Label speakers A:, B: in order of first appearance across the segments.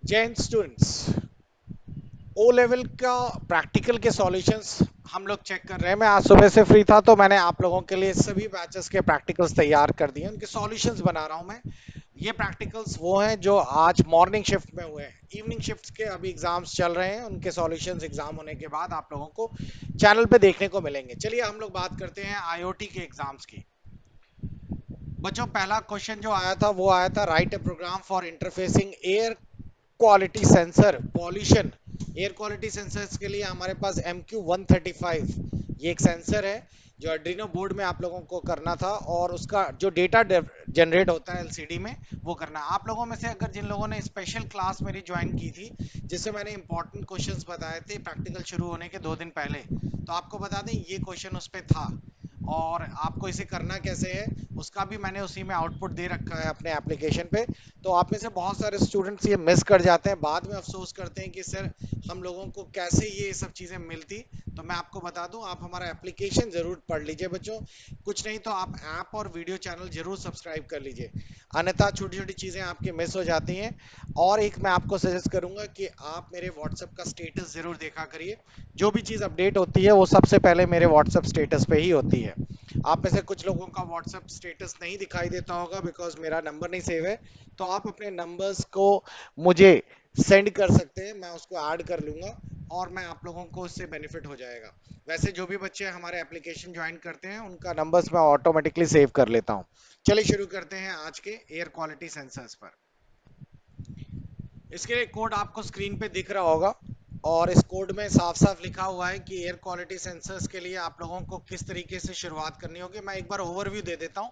A: जय Hind students. O level का practical के सॉल्यूशंस हम लोग चेक कर रहे हैं। मैं आज सुबह से फ्री था तो मैंने आप लोगों के लिए सभी बैचेस के प्रैक्टिकल्स तैयार कर दिए, उनके सॉल्यूशंस बना रहा हूं मैं। ये प्रैक्टिकल्स वो हैं जो आज मॉर्निंग शिफ्ट में हुए हैं। इवनिंग शिफ्ट के अभी एग्जाम्स चल रहे हैं, उनके सॉल्यूशंस एग्जाम होने के बाद आप लोगों को चैनल पे देखने को मिलेंगे। चलिए हम लोग बात करते हैं आईओटी के एग्जाम्स की। बच्चों, पहला क्वेश्चन जो आया था वो आया था, write a program for interfacing air quality sensor pollution. Air quality sensors के लिए हमारे पास MQ135 ये एक सेंसर है जो आर्डिनो बोर्ड में आप लोगों को करना था, और उसका जो डेटा जनरेट होता है एलसीडी में वो करना है। आप लोगों में से अगर जिन लोगों ने स्पेशल क्लास मेरी ज्वाइन की थी जिससे मैंने इंपॉर्टेंट क्वेश्चंस बताए थे प्रैक्टिकल शुरू होने के 2 दिन पहले, तो आपको बता दें ये क्वेश्चन उस पर था। और आपको इसे करना कैसे है उसका भी मैंने उसी में आउटपुट दे रखा है अपने एप्लीकेशन पे। तो आप में से बहुत सारे स्टूडेंट्स ये मिस कर जाते हैं, बाद में अफसोस करते हैं कि सर हम लोगों को कैसे ये सब चीज़ें मिलती। तो मैं आपको बता दूं, आप हमारा एप्लीकेशन ज़रूर पढ़ लीजिए बच्चों। कुछ नहीं तो आप ऐप और वीडियो चैनल ज़रूर सब्सक्राइब कर लीजिए, अन्यथा छोटी छोटी चीज़ें आपकी मिस हो जाती हैं। और एक मैं आपको सजेस्ट करूंगा कि आप मेरे व्हाट्सएप का स्टेटस ज़रूर देखा करिए। जो भी चीज़ अपडेट होती है वो सबसे पहले मेरे व्हाट्सएप स्टेटस पे ही होती है। आप में से कुछ लोगों का व्हाट्सएप स्टेटस नहीं दिखाई देता होगा बिकॉज मेरा नंबर नहीं सेव है। तो आप अपने नंबर्स को मुझे सेंड कर सकते हैं, मैं उसको ऐड कर लूंगा और मैं आप लोगों को उससे बेनिफिट हो जाएगा। वैसे जो भी बच्चे हमारे एप्लीकेशन ज्वाइन करते हैं उनका नंबर्स मैं ऑटोमेटिकली सेव कर लेता हूँ। चलिए शुरू करते हैं आज के एयर क्वालिटी सेंसर्स पर। इसके लिए कोड आपको स्क्रीन पे दिख रहा होगा, और इस कोड में साफ साफ लिखा हुआ है कि एयर क्वालिटी सेंसर्स के लिए आप लोगों को किस तरीके से शुरुआत करनी होगी। मैं एक बार ओवरव्यू दे देता हूँ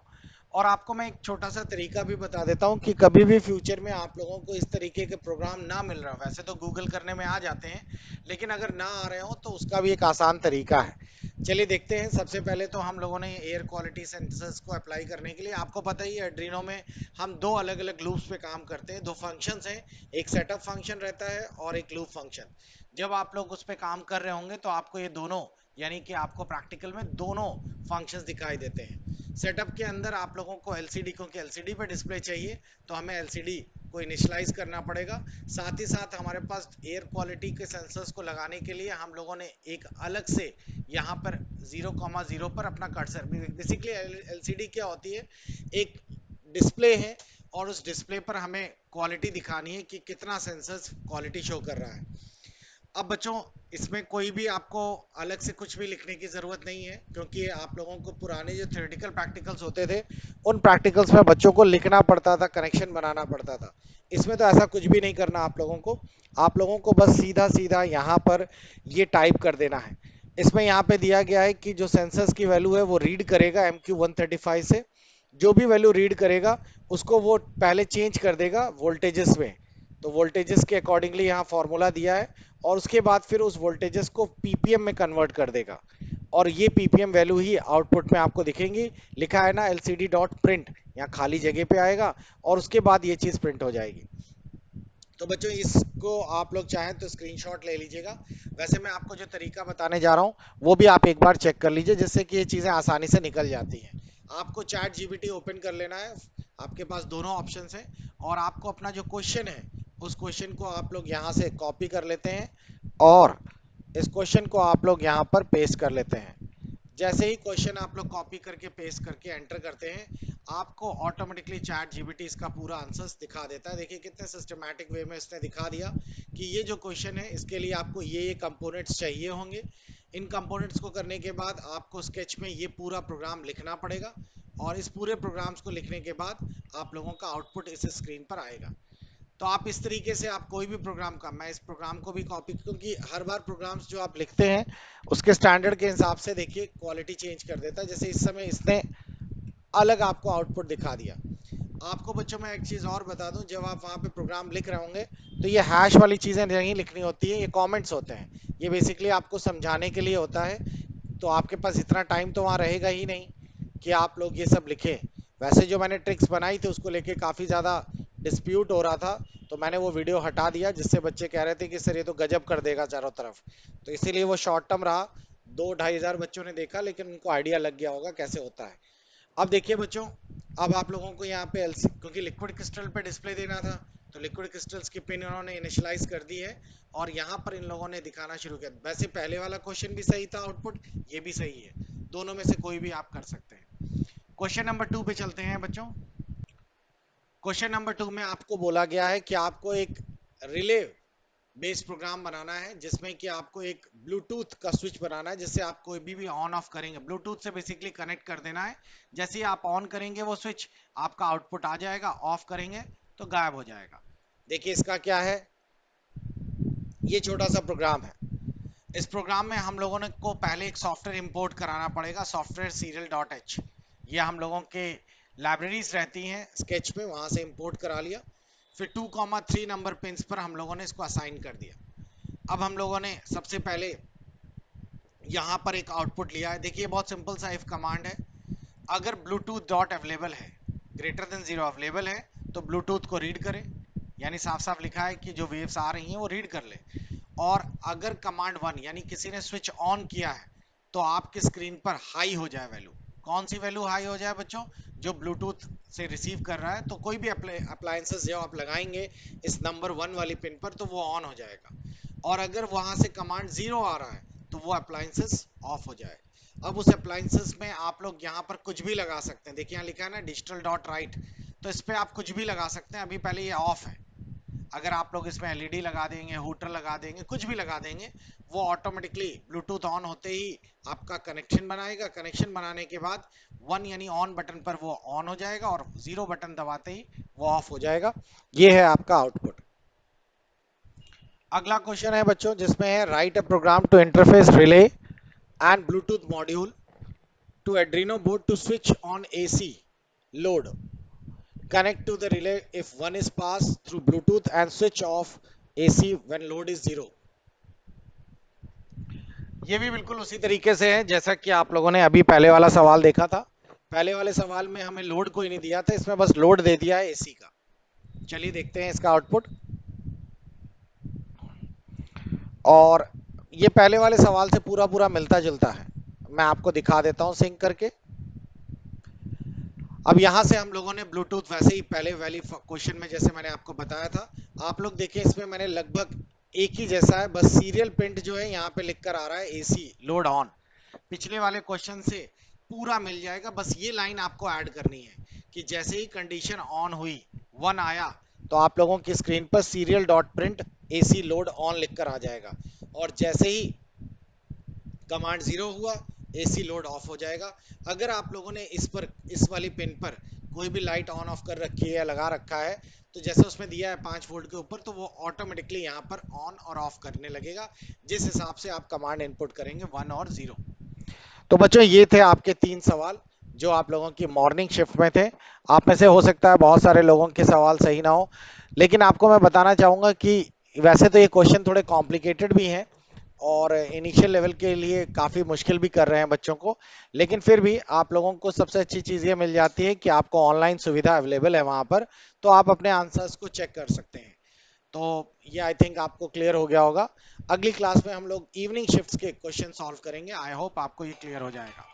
A: और आपको मैं एक छोटा सा तरीका भी बता देता हूँ कि कभी भी फ्यूचर में आप लोगों को इस तरीके के प्रोग्राम ना मिल रहा, वैसे तो गूगल करने में आ जाते हैं, लेकिन अगर ना आ रहे हो तो उसका भी एक आसान तरीका है। चलिए देखते हैं। सबसे पहले तो हम लोगों ने एयर क्वालिटी सेंसर्स को अप्लाई करने के लिए, आपको पता ही है एड्रीनो में हम दो अलग अलग लूप्स पे काम करते हैं। दो फंक्शंस हैं, एक सेटअप फंक्शन रहता है और एक लूप फंक्शन। जब आप लोग उस पर काम कर रहे होंगे तो आपको ये दोनों, यानी कि आपको प्रैक्टिकल में दोनों फंक्शंस दिखाई देते हैं। सेटअप के अंदर आप लोगों को एलसीडी, क्योंकि एलसीडी पे डिस्प्ले चाहिए तो हमें एलसीडी को इनिशियलाइज करना पड़ेगा। साथ ही साथ हमारे पास एयर क्वालिटी के सेंसर्स को लगाने के लिए हम लोगों ने एक अलग से यहाँ पर 0,0 पर अपना कर्सर, बेसिकली एलसीडी क्या होती है, एक डिस्प्ले है और उस डिस्प्ले पर हमें क्वालिटी दिखानी है कि कितना सेंसर्स क्वालिटी शो कर रहा है। अब बच्चों, इसमें कोई भी आपको अलग से कुछ भी लिखने की ज़रूरत नहीं है, क्योंकि आप लोगों को पुराने जो थ्योरेटिकल प्रैक्टिकल्स होते थे उन प्रैक्टिकल्स में बच्चों को लिखना पड़ता था, कनेक्शन बनाना पड़ता था। इसमें तो ऐसा कुछ भी नहीं करना आप लोगों को। आप लोगों को बस सीधा सीधा यहाँ पर ये टाइप कर देना है। इसमें यहाँ पे दिया गया है कि जो सेंसर्स की वैल्यू है वो रीड करेगा MQ135 से। जो भी वैल्यू रीड करेगा उसको वो पहले चेंज कर देगा वोल्टेजेस में। तो वोल्टेजेस के अकॉर्डिंगली यहाँ फॉर्मूला दिया है, और उसके बाद फिर उस वोल्टेजेस को पीपीएम में कन्वर्ट कर देगा, और ये पीपीएम वैल्यू ही आउटपुट में आपको दिखेंगी। लिखा है ना एलसीडी डॉट प्रिंट, यहाँ खाली जगह पे आएगा और उसके बाद ये चीज़ प्रिंट हो जाएगी। तो बच्चों, इसको आप लोग चाहें तो स्क्रीनशॉट ले लीजिएगा। वैसे मैं आपको जो तरीका बताने जा रहा हूँ वो भी आप एक बार चेक कर लीजिए, जिससे कि ये चीज़ें आसानी से निकल जाती हैं। आपको चैट जीपीटी ओपन कर लेना है, आपके पास दोनों ऑप्शंस हैं, और आपको अपना जो क्वेश्चन है उस क्वेश्चन को आप लोग यहाँ से कॉपी कर लेते हैं और इस क्वेश्चन को आप लोग यहाँ पर पेस्ट कर लेते हैं। जैसे ही क्वेश्चन आप लोग कॉपी करके पेस्ट करके एंटर करते हैं, आपको ऑटोमेटिकली चैट जीपीटी इसका पूरा आंसर्स दिखा देता है। देखिए कितने सिस्टमैटिक वे में इसने दिखा दिया कि ये जो क्वेश्चन है इसके लिए आपको ये कंपोनेंट्स चाहिए होंगे। इन कंपोनेंट्स को करने के बाद आपको स्केच में ये पूरा प्रोग्राम लिखना पड़ेगा, और इस पूरे प्रोग्राम्स को लिखने के बाद आप लोगों का आउटपुट इस स्क्रीन पर आएगा। तो आप इस तरीके से आप कोई भी प्रोग्राम का, मैं इस प्रोग्राम को भी कॉपी, क्योंकि हर बार प्रोग्राम्स जो आप लिखते हैं उसके स्टैंडर्ड के हिसाब से देखिए क्वालिटी चेंज कर देता है। जैसे इस समय इसने अलग आपको आउटपुट दिखा दिया। आपको बच्चों में एक चीज़ और बता दूं, जब आप वहाँ पे प्रोग्राम लिख रहे होंगे तो ये हैश वाली चीज़ें नहीं लिखनी होती है, ये कमेंट्स होते हैं। ये बेसिकली आपको समझाने के लिए होता है। तो आपके पास इतना टाइम तो वहाँ रहेगा ही नहीं कि आप लोग ये सब लिखें। वैसे जो मैंने ट्रिक्स बनाई थी उसको लेके काफ़ी ज़्यादा डिस्प्यूट हो रहा था, तो मैंने वो वीडियो हटा दिया, जिससे बच्चे कह रहे थे कि सर ये तो गजब कर देगा चारों तरफ। तो इसीलिए वो शॉर्ट टर्म रहा। 2-2.5 हज़ार बच्चों ने देखा, लेकिन उनको आइडिया लग गया होगा कैसे होता है। अब देखिए बच्चों, अब आप लोगों को यहाँ पे एलसी, क्योंकि लिक्विड क्रिस्टल पे डिस्प्ले देना था तो लिक्विड क्रिस्टल्स की पिन उन्होंने इनिशियलाइज कर दी है और यहाँ पर इन लोगों ने दिखाना शुरू किया। वैसे पहले वाला क्वेश्चन भी सही था, आउटपुट ये भी सही है, दोनों में से कोई भी आप कर सकते हैं। क्वेश्चन नंबर 2 पे चलते हैं बच्चों। क्वेश्चन नंबर 2 में आपको बोला गया है कि आपको एक रिले बेस प्रोग्राम बनाना है जिसमें कि आपको एक ब्लूटूथ का स्विच बनाना है जिससे आप कोई भी ऑन ऑफ करेंगे ब्लूटूथ से बेसिकली कनेक्ट कर देना है। जैसे ही आप ऑन करेंगे वो स्विच, आपका आउटपुट आ जाएगा, ऑफ करेंगे तो गायब हो जाएगा। देखिए इसका क्या है, ये छोटा सा प्रोग्राम है। इस प्रोग्राम में हम लोगों ने को पहले एक सॉफ्टवेयर इंपोर्ट कराना पड़ेगा, सॉफ्टवेयर सीरियल डॉट एच। ये हम लोगों के लाइब्रेरीज रहती हैं स्केच पे, वहां से इंपोर्ट करा लिया। फिर 2,3 नंबर पिंस पर हम लोगों ने इसको असाइन कर दिया। अब हम लोगों ने सबसे पहले यहाँ पर एक आउटपुट लिया है। देखिए बहुत सिंपल सा इफ कमांड है। अगर ब्लूटूथ डॉट अवेलेबल है, ग्रेटर देन 0 अवेलेबल है, तो ब्लूटूथ को रीड करे, यानी साफ साफ लिखा है कि जो वेव्स आ रही हैं वो रीड कर ले। और अगर कमांड 1 यानी किसी ने स्विच ऑन किया है तो आपके स्क्रीन पर हाई हो जाए वैल्यू। कौन सी वैल्यू हाई हो जाए बच्चों? जो ब्लूटूथ से रिसीव कर रहा है, तो कोई भी अप्लायंसेस जो आप लगाएंगे इस नंबर 1 वाली पिन पर तो वो ऑन हो जाएगा। और अगर वहां से कमांड 0 आ रहा है तो वो अप्लायंसेस ऑफ हो जाए। अब उस अप्लायंसेस में आप लोग यहाँ पर कुछ भी लगा सकते हैं। देखिए यहाँ लिखा है ना डिजिटल डॉट राइट, तो इस पर आप कुछ भी लगा सकते हैं। अभी पहले ये ऑफ है, अगर आप लोग इसमें एलईडी लगा देंगे, हुटर लगा देंगे, कुछ भी लगा देंगे, वो ऑटोमेटिकली ब्लूटूथ ऑन होते ही आपका कनेक्शन बनाएगा। कनेक्शन बनाने के बाद 1 यानी ऑन बटन पर वो ऑन हो जाएगा और 0 बटन दबाते ही वो ऑफ हो जाएगा। ये है आपका आउटपुट। अगला क्वेश्चन है बच्चों जिसमें है write a program to interface relay and Bluetooth module to एड्रीनो board to switch on AC load, connect to the relay if one is passed through Bluetooth and switch off AC when load is 0। ये भी बिल्कुल उसी तरीके से है जैसा कि आप लोगों ने अभी पहले वाला सवाल देखा था। पहले वाले सवाल में हमें लोड कोई नहीं दिया था, इसमें बस लोड दे दिया है एसी का। चलिए देखते हैं इसका आउटपुट। और ये पहले वाले सवाल से पूरा पूरा मिलता जुलता है, मैं आपको दिखा देता हूं सिंक करके। अब यहां से हम लोगों ने ब्लूटूथ वैसे ही पहले वाली क्वेश्चन में जैसे मैंने आपको बताया था, आप लोग देखिए इसमें मैंने लगभग एक ही जैसा है, बस सीरियल प्रिंट जो है यहाँ पे लिख कर आ रहा है एसी लोड ऑन। पिछले वाले क्वेश्चन से पूरा मिल जाएगा, बस ये लाइन आपको ऐड करनी है कि जैसे ही कंडीशन ऑन हुई 1 आया तो आप लोगों की स्क्रीन पर serial dot print AC load on लिख कर आ जाएगा। और जैसे ही कमांड 0 हुआ एसी लोड ऑफ हो जाएगा। अगर आप लोगों ने इस वाली पिन पर कोई भी लाइट ऑन ऑफ कर रखी है या लगा रखा है, तो जैसे उसमें दिया है 5 वोल्ट के ऊपर, तो वो ऑटोमेटिकली यहाँ पर ऑन और ऑफ करने लगेगा जिस हिसाब से आप कमांड इनपुट करेंगे 1 और 0। तो बच्चों ये थे आपके 3 सवाल जो आप लोगों की मॉर्निंग शिफ्ट में थे। आप में से हो सकता है बहुत सारे लोगों के सवाल सही ना हो, लेकिन आपको मैं बताना चाहूंगा कि वैसे तो ये क्वेश्चन थोड़े कॉम्प्लिकेटेड भी हैं और इनिशियल लेवल के लिए काफ़ी मुश्किल भी कर रहे हैं बच्चों को, लेकिन फिर भी आप लोगों को सबसे अच्छी चीज़ ये मिल जाती है कि आपको ऑनलाइन सुविधा अवेलेबल है वहाँ पर, तो आप अपने आंसर्स को चेक कर सकते हैं। तो ये आई थिंक आपको क्लियर हो गया होगा। अगली क्लास में हम लोग इवनिंग शिफ्ट्स के क्वेश्चन सॉल्व करेंगे। आई होप आपको ये क्लियर हो जाएगा।